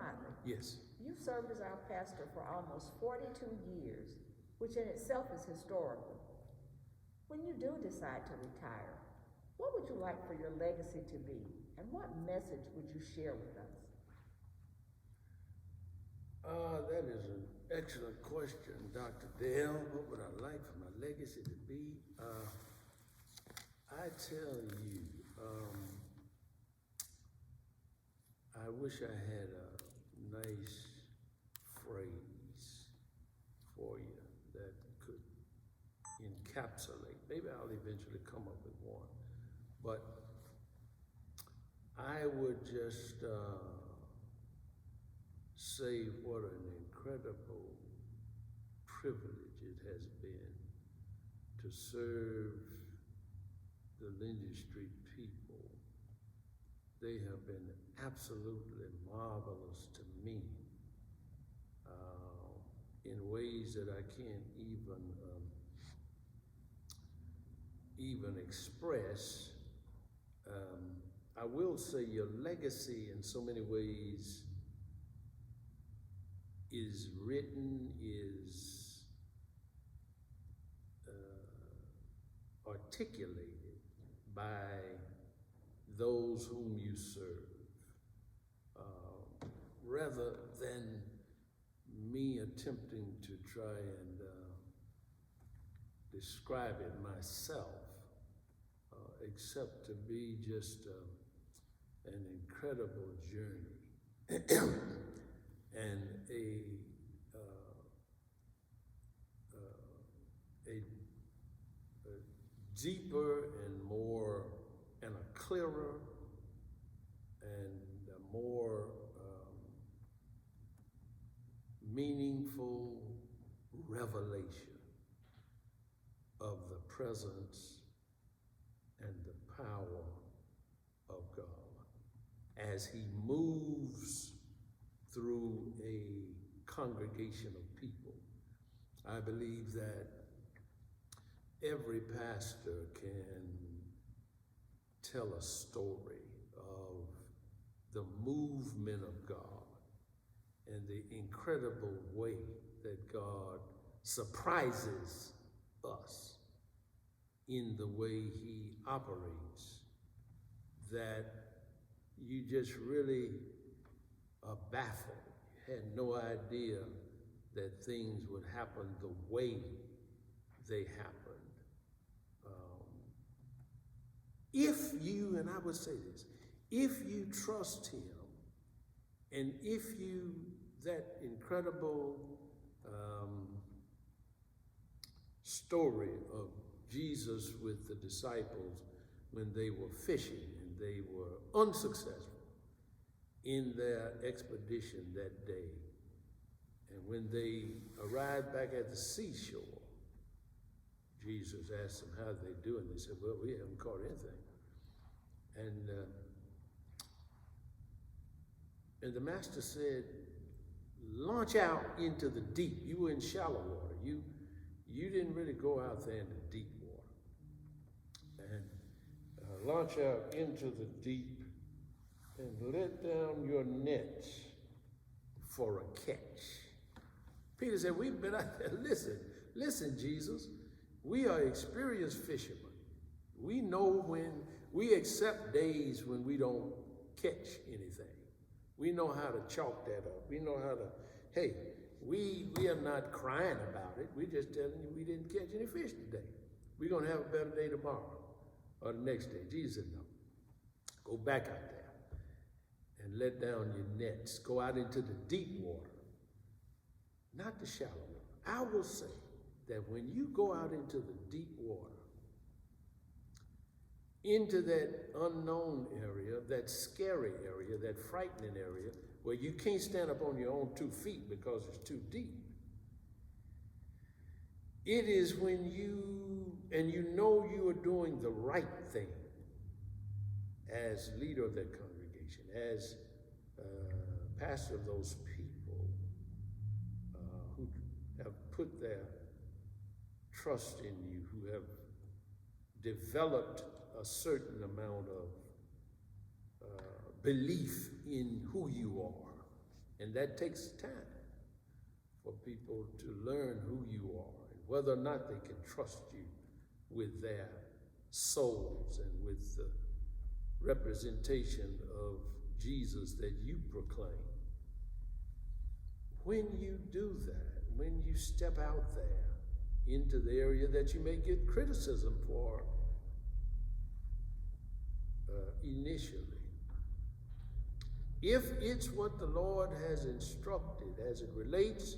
Motley. Yes. You served as our pastor for almost 42 years, which in itself is historical. When you do decide to retire, what would you like for your legacy to be, and what message would you share with us? That is an excellent question, Dr. Dale. What would I like for my legacy to be? I tell you, I wish I had a nice phrase for you that could encapsulate. Maybe I'll eventually come up with one. But I would just say what an incredible privilege it has been to serve the Lindsay Street people. They have been absolutely marvelous to me in ways that I can't even express. I will say your legacy in so many ways is written, is articulated by those whom you serve, rather than me attempting to try and describe it myself, except to be just an incredible journey and a deeper and more and a clearer and a more meaningful revelation of the presence and the power of God as He moves through a congregation of people. I believe that every pastor can tell a story of the movement of God and the incredible way that God surprises us in the way He operates, that you just really are baffled. You had no idea that things would happen the way they happened. If you, and I would say this, if you trust Him, and if you, that incredible story of Jesus with the disciples when they were fishing and they were unsuccessful in their expedition that day, and when they arrived back at the seashore, Jesus asked them how they doing. They said, well, we haven't caught anything. And the master said, launch out into the deep. You were in shallow water. You didn't really go out there in the deep water. And launch out into the deep and let down your nets for a catch. Peter said, we've been out there. Listen, Jesus. We are experienced fishermen. We know when we accept days when we don't catch anything. We know how to chalk that up. We know how to, hey, we are not crying about it. We're just telling you we didn't catch any fish today. We're going to have a better day tomorrow or the next day. Jesus said, no. Go back out there and let down your nets. Go out into the deep water, not the shallow water. I will say that when you go out into the deep water, into that unknown area, that scary area, that frightening area, where you can't stand up on your own 2 feet because it's too deep. It is when you know you are doing the right thing as leader of that congregation, as pastor of those people who have put their trust in you, who have developed a certain amount of belief in who you are And that takes time for people to learn who you are and whether or not they can trust you with their souls and with the representation of Jesus that you proclaim. When you do that, when you step out there into the area that you may get criticism for initially, if it's what the Lord has instructed as it relates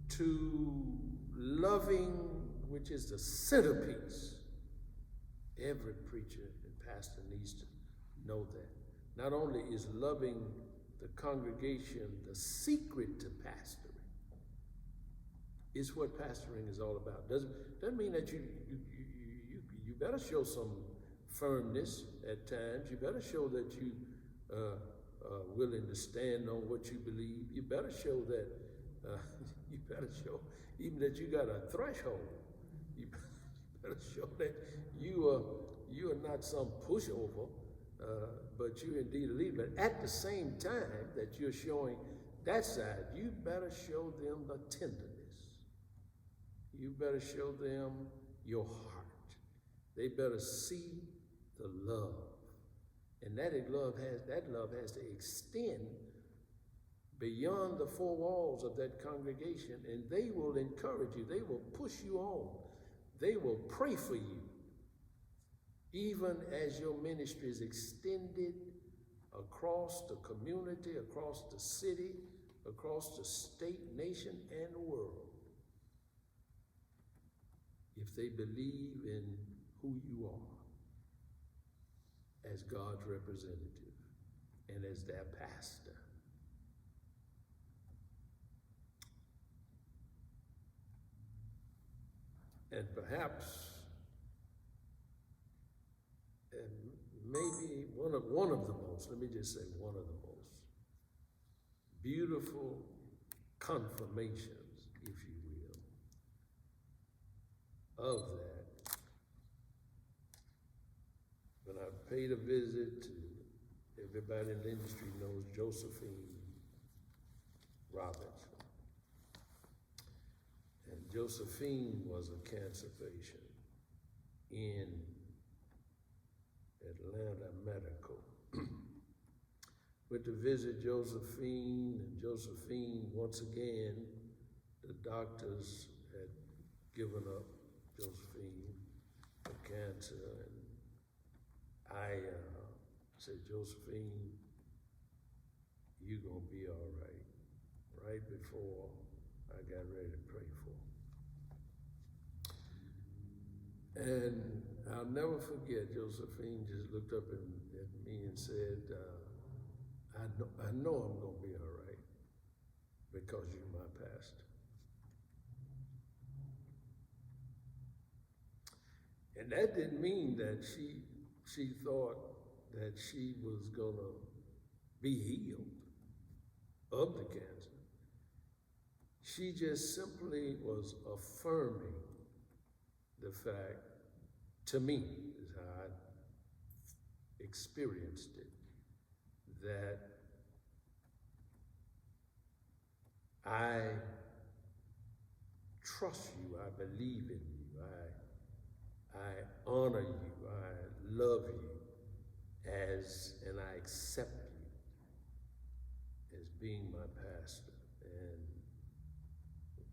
to loving, which is the centerpiece, every preacher and pastor needs to know that. Not only is loving the congregation the secret to pastoring, it's what pastoring is all about. Doesn't mean that you better show some firmness at times. You better show that you willing to stand on what you believe. You better show that you better show even that you got a threshold. You better show that you are not some pushover, but you indeed a leader. But at the same time that you're showing that side, you better show them the tenderness. You better show them your heart. They better see the love. And that love has to extend beyond the four walls of that congregation, and they will encourage you. They will push you on. They will pray for you, even as your ministry is extended across the community, across the city, across the state, nation, and the world. If they believe in who you are as God's representative and as their pastor. And perhaps, and maybe one of the most, let me just say one of the most beautiful confirmations, if you will, of that. When I paid a visit to, everybody in Lindsay Street knows Josephine Robinson. And Josephine was a cancer patient in Atlanta Medical. Went to visit Josephine, and Josephine, once again, the doctors had given up Josephine for cancer, and I said, Josephine, you're gonna be all right. Right before I got ready to pray for. And I'll never forget, Josephine just looked up at me and said, I know I'm gonna be all right because you're my pastor. And that didn't mean that she thought that she was gonna be healed of the cancer. She just simply was affirming the fact, to me, is how I experienced it, that I trust you, I believe in you, I honor you, I love you and I accept you as being my pastor, and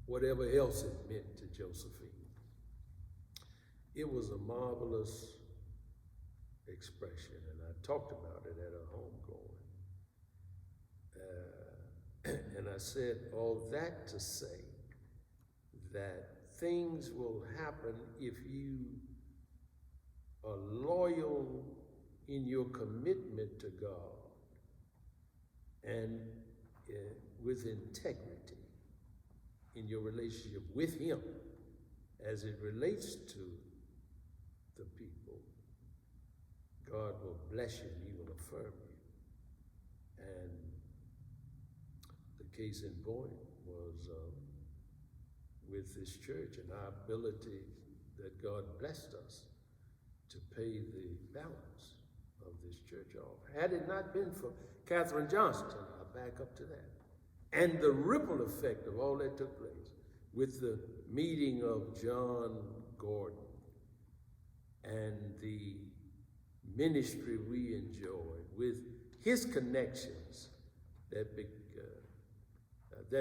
whatever else it meant to Josephine. It was a marvelous expression, and I talked about it at a homegoing. And I said all that to say that things will happen if you are loyal in your commitment to God and with integrity in your relationship with Him as it relates to the people. God will bless you and He will affirm you. And the case in point was with this church and our ability that God blessed us to pay the balance of this church off. Had it not been for Katherine Johnston, I'll back up to that, and the ripple effect of all that took place with the meeting of John Gordon and the ministry we enjoyed with his connections that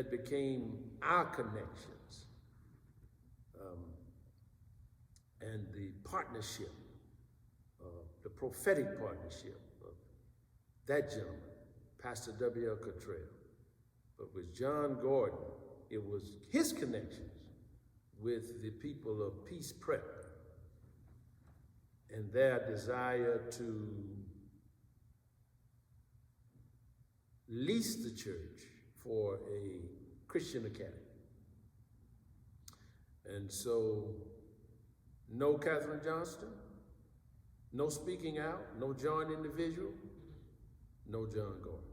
became our connections, and the partnership, the prophetic partnership of that gentleman, Pastor W.L. Cottrell. But with John Gordon, it was his connections with the people of Peace Prep and their desire to lease the church for a Christian academy. And so, no Katherine Johnston, no speaking out, no joint individual, no John Gordon.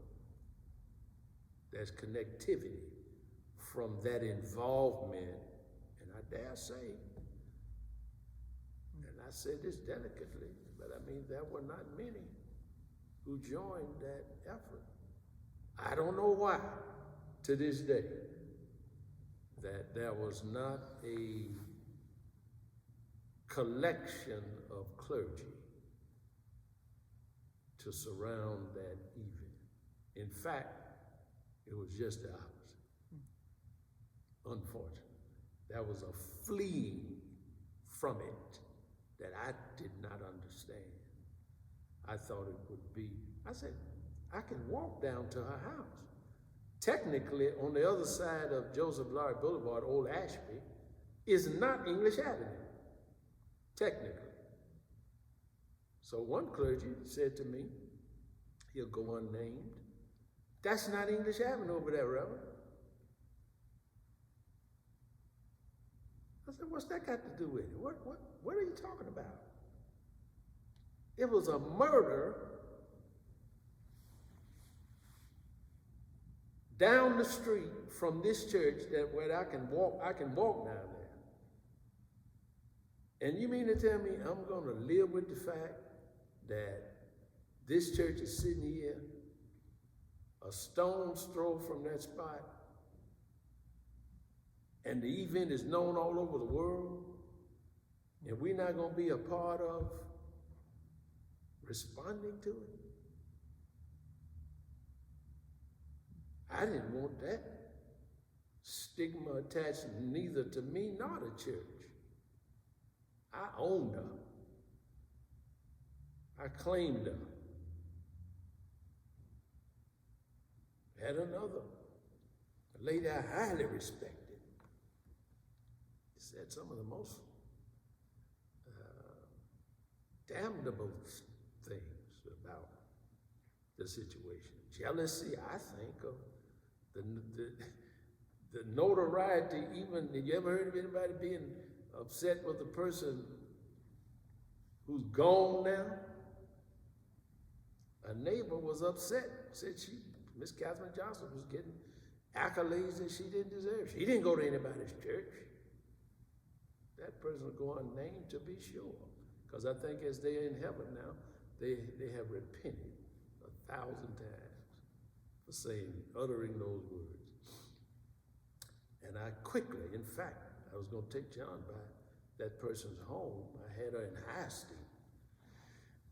There's connectivity from that involvement, and I dare say, and I say this delicately, but I mean, there were not many who joined that effort. I don't know why, to this day, that there was not a collection of clergy to surround that event. In fact, it was just the opposite. Unfortunately, there was a fleeing from it that I did not understand. I thought it would be, I said, I can walk down to her house. Technically, on the other side of Joseph Lowry Boulevard, Old Ashby, is not English Avenue, technically. So one clergy said to me, he'll go unnamed, "That's not English Avenue over there, Reverend." I said, "What's that got to do with it? What are you talking about?" It was a murder down the street from this church that where I can walk down there. And you mean to tell me I'm gonna live with the fact that this church is sitting here a stone's throw from that spot, and the event is known all over the world, and we're not gonna be a part of responding to it? I didn't want that stigma attached neither to me nor the church. I owned her. I claimed her. Had another, a lady I highly respected, said some of the most damnable things about the situation. Jealousy, I think, of the notoriety. Even, have you ever heard of anybody being upset with the person who's gone now? A neighbor was upset, said Miss Katherine Johnson was getting accolades that she didn't deserve. She didn't go to anybody's church. That person will go unnamed, to be sure. Because I think as they're in heaven now, they have repented 1,000 times for uttering those words. And I quickly, in fact, I was going to take John by that person's home. I had her in high esteem,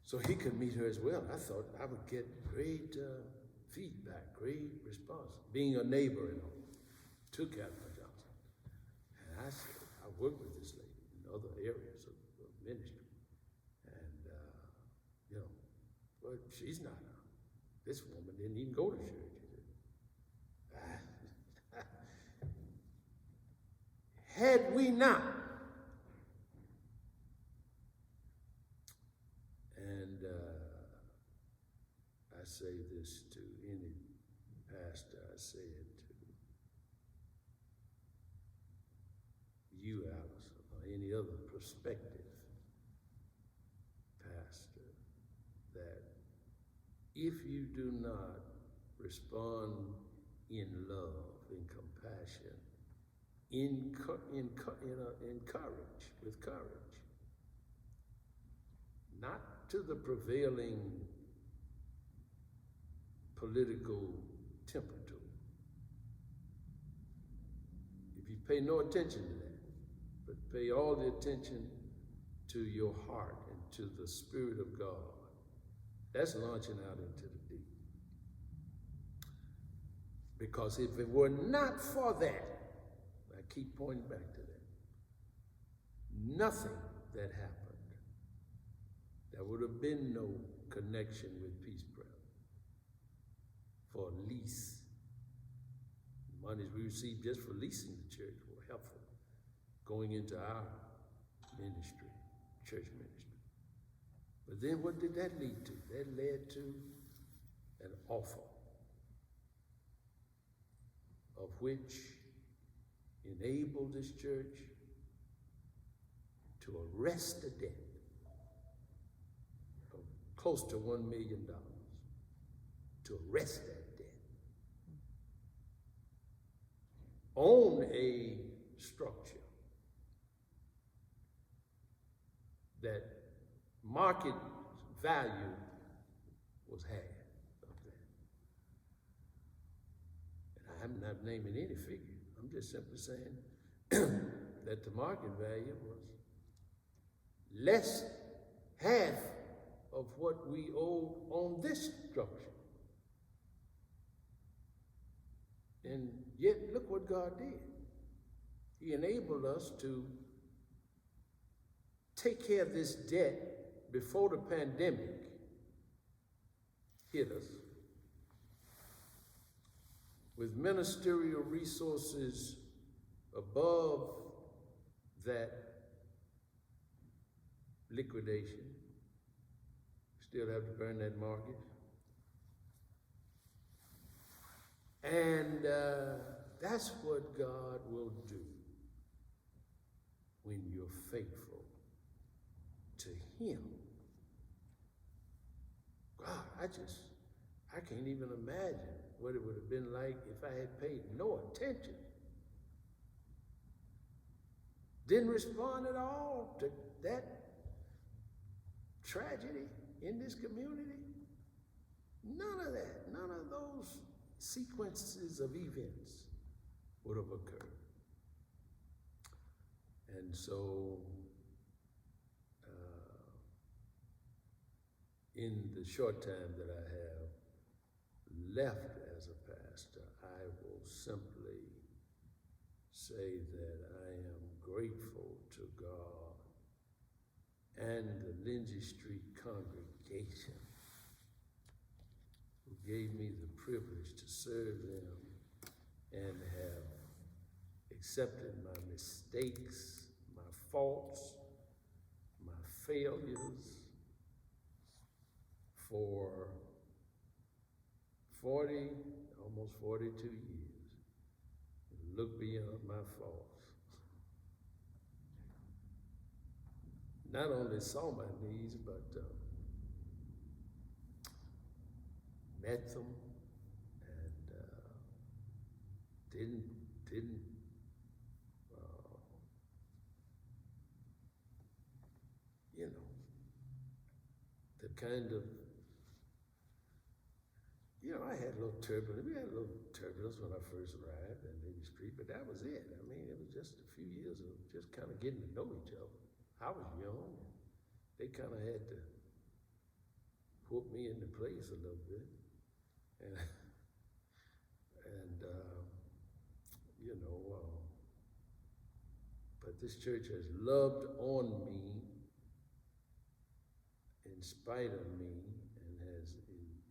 so he could meet her as well. I thought I would get great feedback, great response, being a neighbor and all, to Katherine Johnson. And I said, I work with this lady in other areas of ministry. And, but she's not. This woman didn't even go to church. Had we not, and I say this to any pastor, I say it to you, Allison, or any other prospective pastor, that if you do not respond in love, in compassion, with courage, not to the prevailing political temperature. If you pay no attention to that, but pay all the attention to your heart and to the Spirit of God, that's launching out into the deep. Because if it were not for that, I keep pointing back to that, nothing that happened, there would have been no connection with Peace Prep for lease. Monies we received just for leasing the church were helpful going into our ministry, church ministry. But then what did that lead to? That led to an offer of which enabled this church to arrest the debt of close to $1 million, to arrest that debt, own a structure that market value was half of that. And I'm not naming any figure. I'm just simply saying that the market value was less half of what we owe on this structure. And yet, look what God did. He enabled us to take care of this debt before the pandemic hit us, with ministerial resources above that liquidation. Still have to burn that mortgage. And that's what God will do when you're faithful to Him. God, I can't even imagine what it would have been like if I had paid no attention. Didn't respond at all to that tragedy in this community. None of that, none of those sequences of events would have occurred. And so, in the short time that I have left as a pastor, I will simply say that I am grateful to God and the Lindsay Street congregation who gave me the privilege to serve them and have accepted my mistakes, my faults, my failures for 40, almost 42 years. Look beyond my faults. Not only saw my needs, but met them and didn't the kind of, I had a little turbulence. We had a little turbulence when I first arrived in Lindsay Street, but that was it. I mean, it was just a few years of just kind of getting to know each other. I was young, and they kind of had to put me into place a little bit. But this church has loved on me in spite of me and has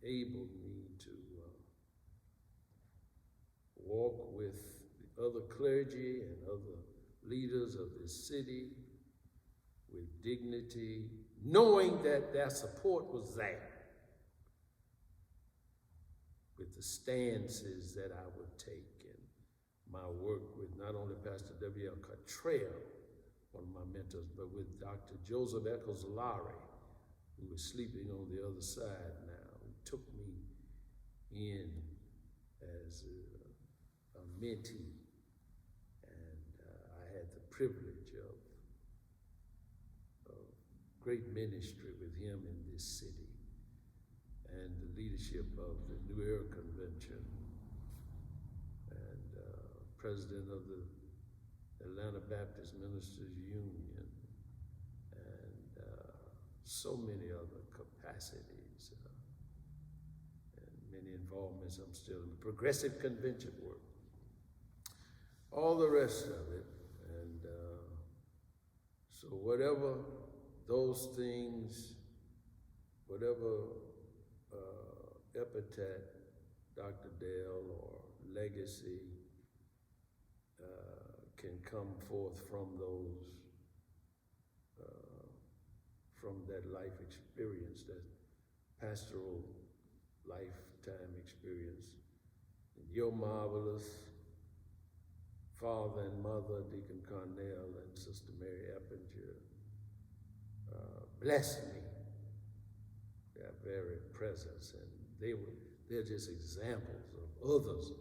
enabled me to walk with the other clergy and other leaders of this city with dignity, knowing that their support was there, with the stances that I would take in my work with not only Pastor W.L. Cottrell, one of my mentors, but with Dr. Joseph Eccles Lowry, who was sleeping on the other side now, who took me in as a mentee. And I had the privilege of great ministry with him in this city, and the leadership of the New Era Convention, and president of the Atlanta Baptist Ministers Union, and so many other capacities, and many involvements. I'm still in the progressive convention work, all the rest of it. And so whatever those things, whatever epithet, Dr. Dale, or legacy can come forth from those, from that life experience, that pastoral lifetime experience. And your marvelous father and mother, Deacon Cornell and Sister Mary Eppinger, blessed me, their very presence, and they're just examples of others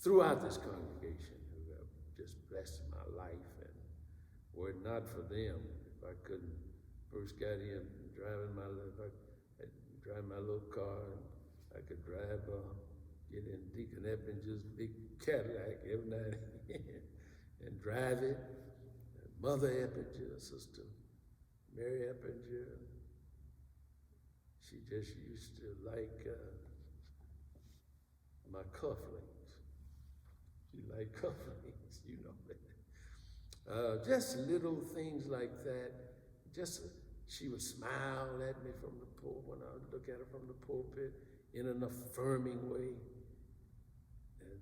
throughout this congregation who have just blessed my life. And were it not for them, if I couldn't first got in driving my little car, and I could get in Deacon Eppinger's big Cadillac every night and drive it. And Mother Eppinger, Sister Mary Eppinger, she just used to like my cufflinks. She liked cufflinks, you know that. Just little things like that. She would smile at me from the pulpit when I would look at her from the pulpit in an affirming way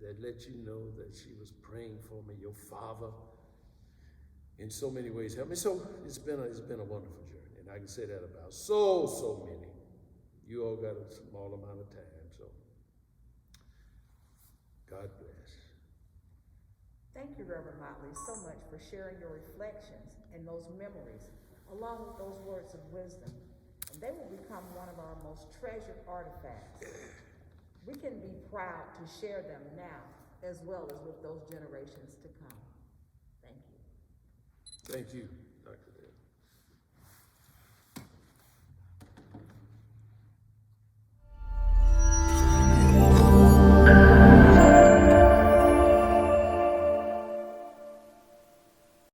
that let you know that she was praying for me. Your father, in so many ways, helped me. So it's been a wonderful journey, and I can say that about so many. You all got a small amount of time, so God bless. Thank you, Reverend Motley, so much for sharing your reflections and those memories, along with those words of wisdom. And they will become one of our most treasured artifacts. We can be proud to share them now, as well as with those generations to come. Thank you. Thank you.